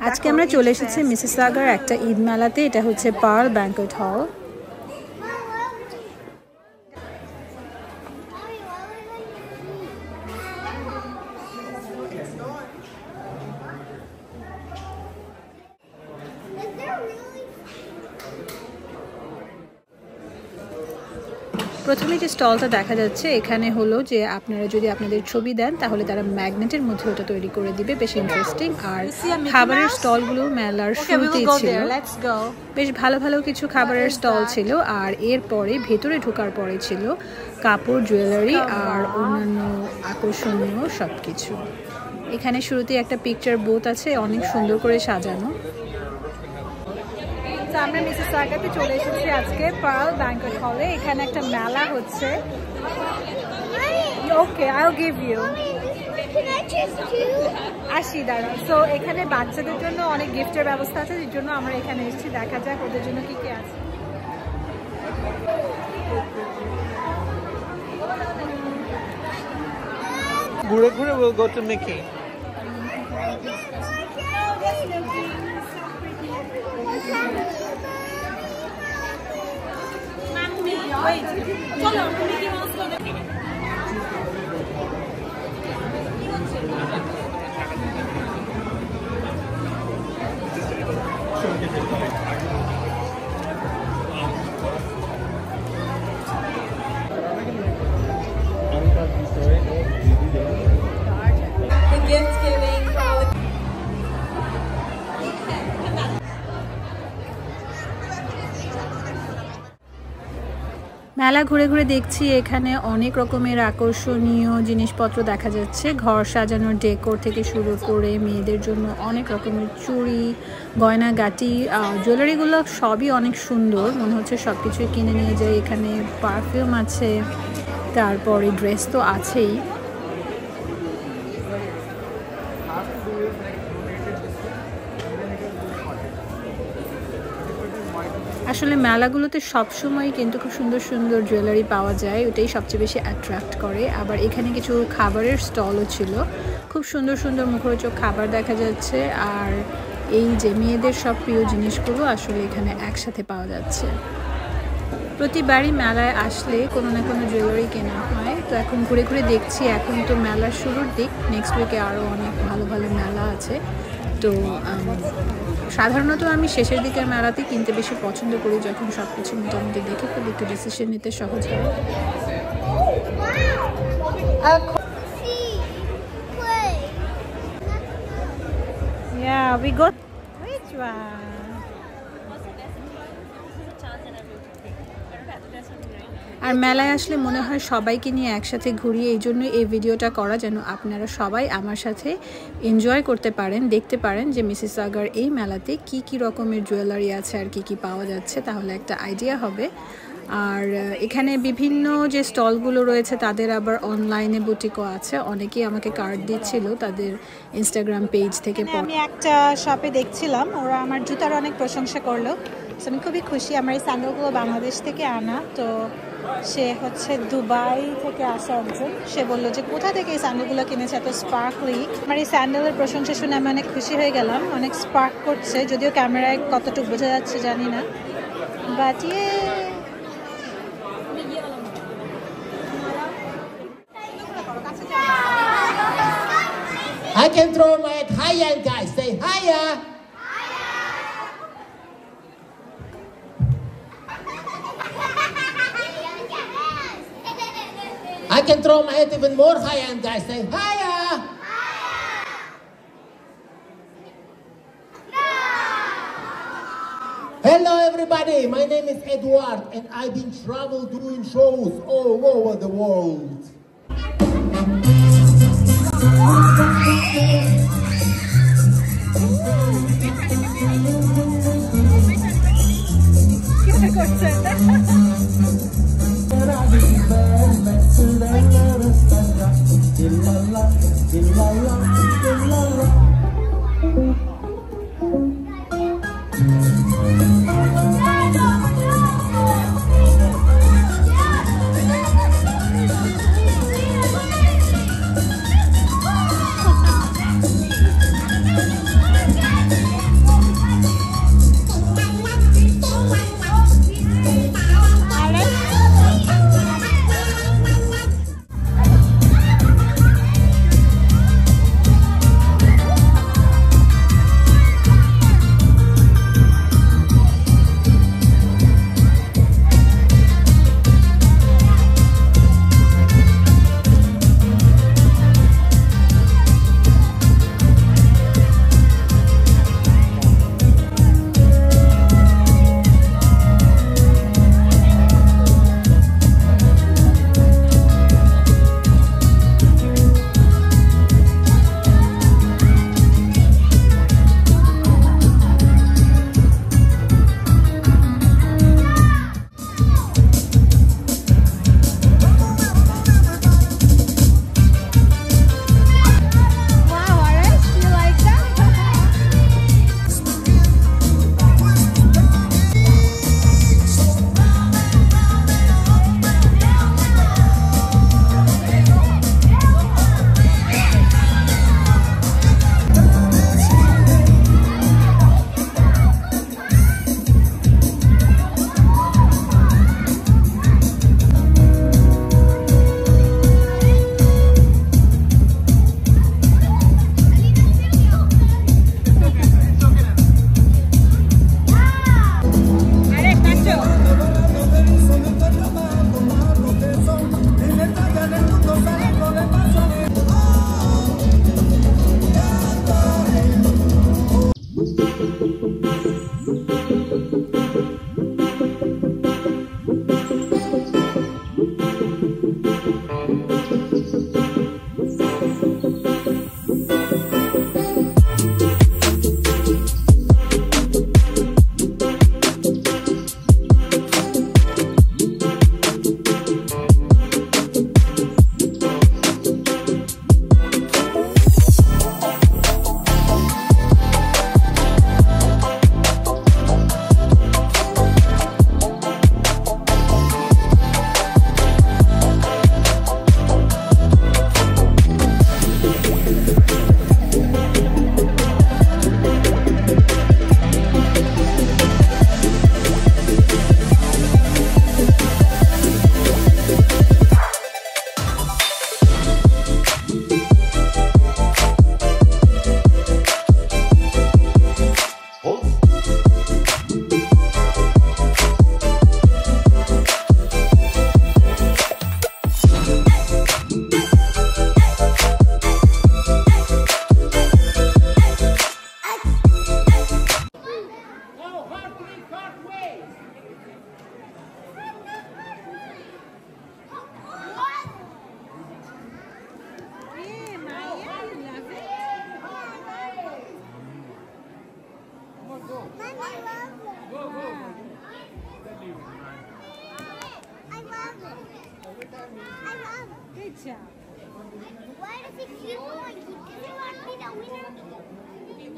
আজকে আমরা চলে এসেছি মিসিসাগার একটা ঈদ মেলাতে। এটা হচ্ছে পার্ল ব্যাংকোয়েট হল। প্রথমে যে স্টলটা দেখা যাচ্ছে এখানে হলো যে আপনারা যদি আপনাদের ছবি দেন তাহলে তারা ম্যাগনেটের মধ্যে ওটা তৈরি করে দিবে। বেশ ইন্টারেস্টিং। আর খাবারের স্টলগুলো মেলার শুরুতেই ছিল। বেশ ভালো ভালো কিছু খাবারের স্টল ছিল। আর এরপরে ভেতরে ঢোকার পরে ছিল কাপড়, জুয়েলারি আর অন্যান্য আকর্ষণীয় সব কিছু। এখানে শুরুতেই একটা পিকচার বুথ আছে, অনেক সুন্দর করে সাজানো। আমরা মিসিসাগাতে চলে এসেছি আজকে পার্ল ব্যাংকোয়েট হলে। এখানে একটা মেলা হচ্ছে। ওকে, আইল গিভ ইউ। আসি দাঁড়া। সো এখানে বাচ্চাদের জন্য অনেক গিফটের ব্যবস্থা আছে, এর জন্য আমরা এখানে এসেছি। দেখা যাক ওদের জন্য কি কি আছে। ঘুরে ঘুরে we'll go to Mickey. Wait, চলো মিকি মাউস করবে। The gift giving. মেলা ঘুরে ঘুরে দেখছি এখানে অনেক রকমের আকর্ষণীয় জিনিসপত্র দেখা যাচ্ছে। ঘর সাজানোর ডেকোর থেকে শুরু করে মেয়েদের জন্য অনেক রকমের চুড়ি, গয়নাগাটি, জুয়েলারিগুলো সবই অনেক সুন্দর। মনে হচ্ছে সব কিছুই কিনে নিয়ে যাই। এখানে পারফিউম আছে, তারপরে ড্রেস তো আছেই। আসলে মেলাগুলোতে সবসময় কিন্তু খুব সুন্দর সুন্দর জুয়েলারি পাওয়া যায়, ওটাই সবচেয়ে বেশি অ্যাট্রাক্ট করে। আবার এখানে কিছু খাবারের স্টলও ছিল, খুব সুন্দর সুন্দর মুখরোচক খাবার দেখা যাচ্ছে। আর এই যে মেয়েদের সব প্রিয় জিনিসগুলো আসলে এখানে একসাথে পাওয়া যাচ্ছে। প্রতিবারই মেলায় আসলে কোনো না কোনো জুয়েলারি কেনা হয়। তো এখন ঘুরে ঘুরে দেখছি, এখন তো মেলার শুরুর দিক, নেক্সট উইকে আরও অনেক ভালো ভালো মেলা আছে। তো সাধারণত আমি শেষের দিকের মেলাতে কিনতে বেশি পছন্দ করি, যখন সব কিছু মোটামুটি দেখে খুব একটু ডিসিশন নিতে সহজ হয়। Yeah, we got which one? আর মেলায় আসলে মনে হয় সবাইকে নিয়ে একসাথে ঘুরি, এই জন্য এই ভিডিওটা করা, যেন আপনারা সবাই আমার সাথে এনজয় করতে পারেন, দেখতে পারেন যে মিসিসাগার এই মেলাতে কি কি রকমের জুয়েলারি আছে আর কি কি পাওয়া যাচ্ছে, তাহলে একটা আইডিয়া হবে। আর এখানে বিভিন্ন যে স্টলগুলো রয়েছে তাদের আবার অনলাইনে বুটিকও আছে। অনেকেই আমাকে কার্ড দিচ্ছিল তাদের ইনস্টাগ্রাম পেজ থেকে। আমি একটা শপে দেখছিলাম, ওরা আমার জুতার অনেক প্রশংসা করলো। আমি খুবই খুশি। আমার এই স্যান্ডেলগুলো বাংলাদেশ থেকে আনা, তো সে হচ্ছে দুবাই থেকে আসা একজন। সে বললো যে কোথা থেকে এই স্যান্ডেলগুলো কিনেছে, এত স্পার্কলি। আমার এই স্যান্ডেলের প্রশংসা শুনে আমি অনেক খুশি হয়ে গেলাম। অনেক স্পার্ক করছে, যদিও ক্যামেরায় কতটুকু বোঝা যাচ্ছে জানি না, but I can throw my head higher, guys. Say higher. I can throw my head even more higher, guys. Say higher. Hello, everybody. My name is Edward, and I've been travel doing shows all over the world.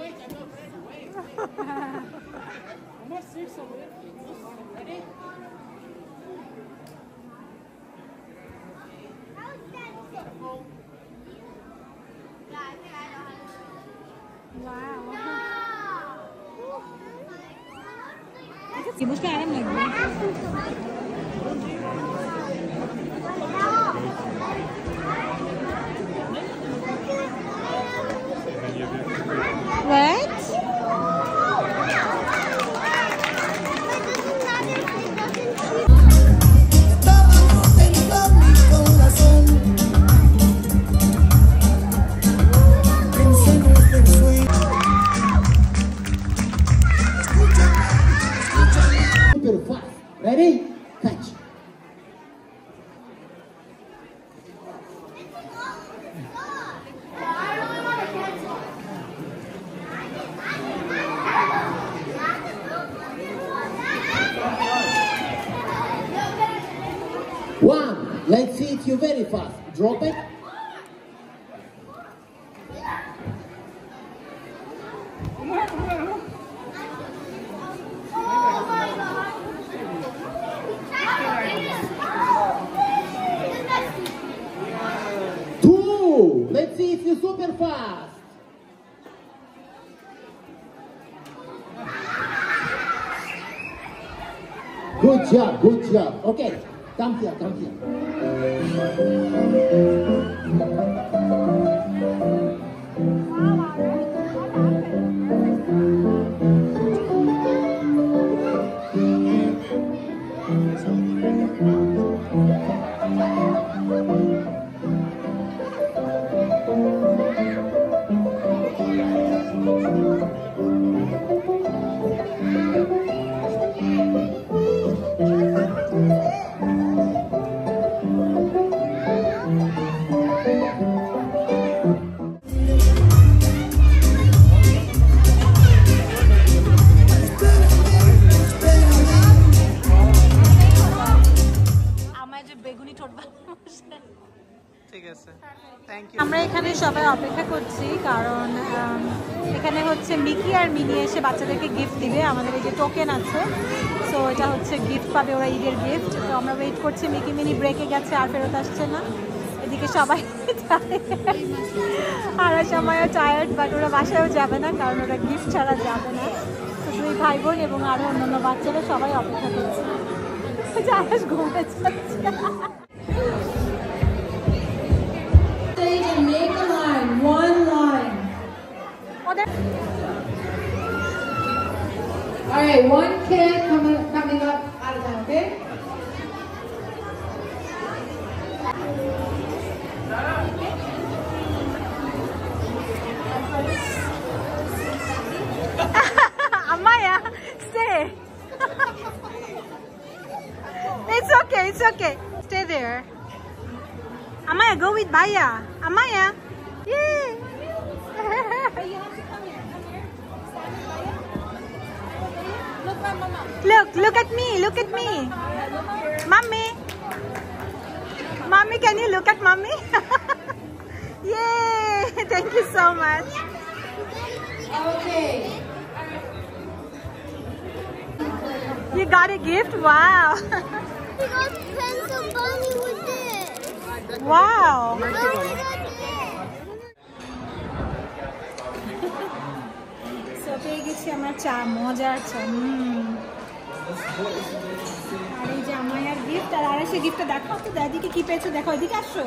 wait, I'm not ready. Wait. Almost serious over it. Ready? ये मुझको आराम लग रहा है। What? Super fast. Ready? Catch. One. Let's see if you're very fast. Drop it. Two. Let's see if you're super fast. Good job, good job. Okay, come here, come here. ঠিক আছে, thank you. আমরা এখানে সবাই অপেক্ষা করছি কারণ এখানে হচ্ছে মিকি আর মিনি এসে বাচ্চাদেরকে গিফট দিবে। আমাদের এই যে টোকেন আছে, সো এটা হচ্ছে গিফট পাবে ওরা, ঈদের গিফট। তো আমরা ওয়েট করছি, মিকি মিনি ব্রেকে গেছে আর ফেরত আসছে না। এদিকে সবাই আর সময়ও টায়ার্ড, বাট ওরা বাসায়ও যাবে না কারণ ওরা গিফট ছাড়া যাবে না। তো দুই ভাই বোন এবং আরও অন্যান্য বাচ্চারা সবাই অপেক্ষা করছে। জাহাজ ঘুমে যাচ্ছে। And make a line, one line. All right, one kid coming up out of that, okay? Amaya, stay. It's okay, it's okay. Stay there. Amaya, go with Baya. Amaya. Yay. Look at me, look at me. Mommy. Mommy, can you look at mommy? Yay, thank you so much. Okay. You got a gift? Wow. We got pencil bunny with this. Wow. Oh, we got So পেয়ে গেছি আমরা চা, মজার চা। আর এই যে আমার gift, আর আরেসে গিফটটা দেখাও তো দাদিকে কি পেয়েছো, দেখো এদিকে আসো।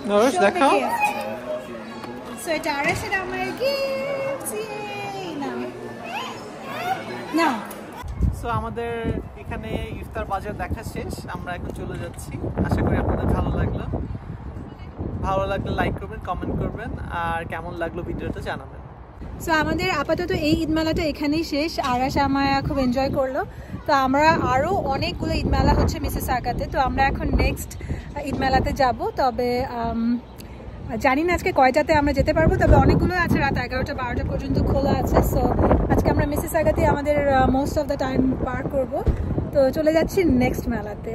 নরেশ দেখাও। সো এটা আরেসের আমার গিফট। না সো আমাদের এখানে ইফতার বাজার দেখা শেষ, আমরা এখন চলে যাচ্ছি। আশা করি আপনাদের ভালো লাগলো। ভালো লাগলে লাইক করবেন, কমেন্ট করবেন, আর কেমন লাগলো ভিডিওটা জানাবেন। সো আমাদের আপাতত এই ঈদ মেলাটা এখানেই শেষ। আরাশ আমায়া খুব এনজয় করলো। তো আমরা আরও অনেকগুলো ঈদ মেলা হচ্ছে মিসিসাগাতে, তো আমরা এখন নেক্সট ঈদ মেলাতে যাব। তবে জানি না আজকে কয়টাতে আমরা যেতে পারবো, তবে অনেকগুলো আছে, রাত 11টা 12টা পর্যন্ত খোলা আছে। সো আজকে আমরা মিসিসাগাতে আমাদের মোস্ট অফ দ্য টাইম পার করব। তো চলে যাচ্ছি নেক্সট মেলাতে।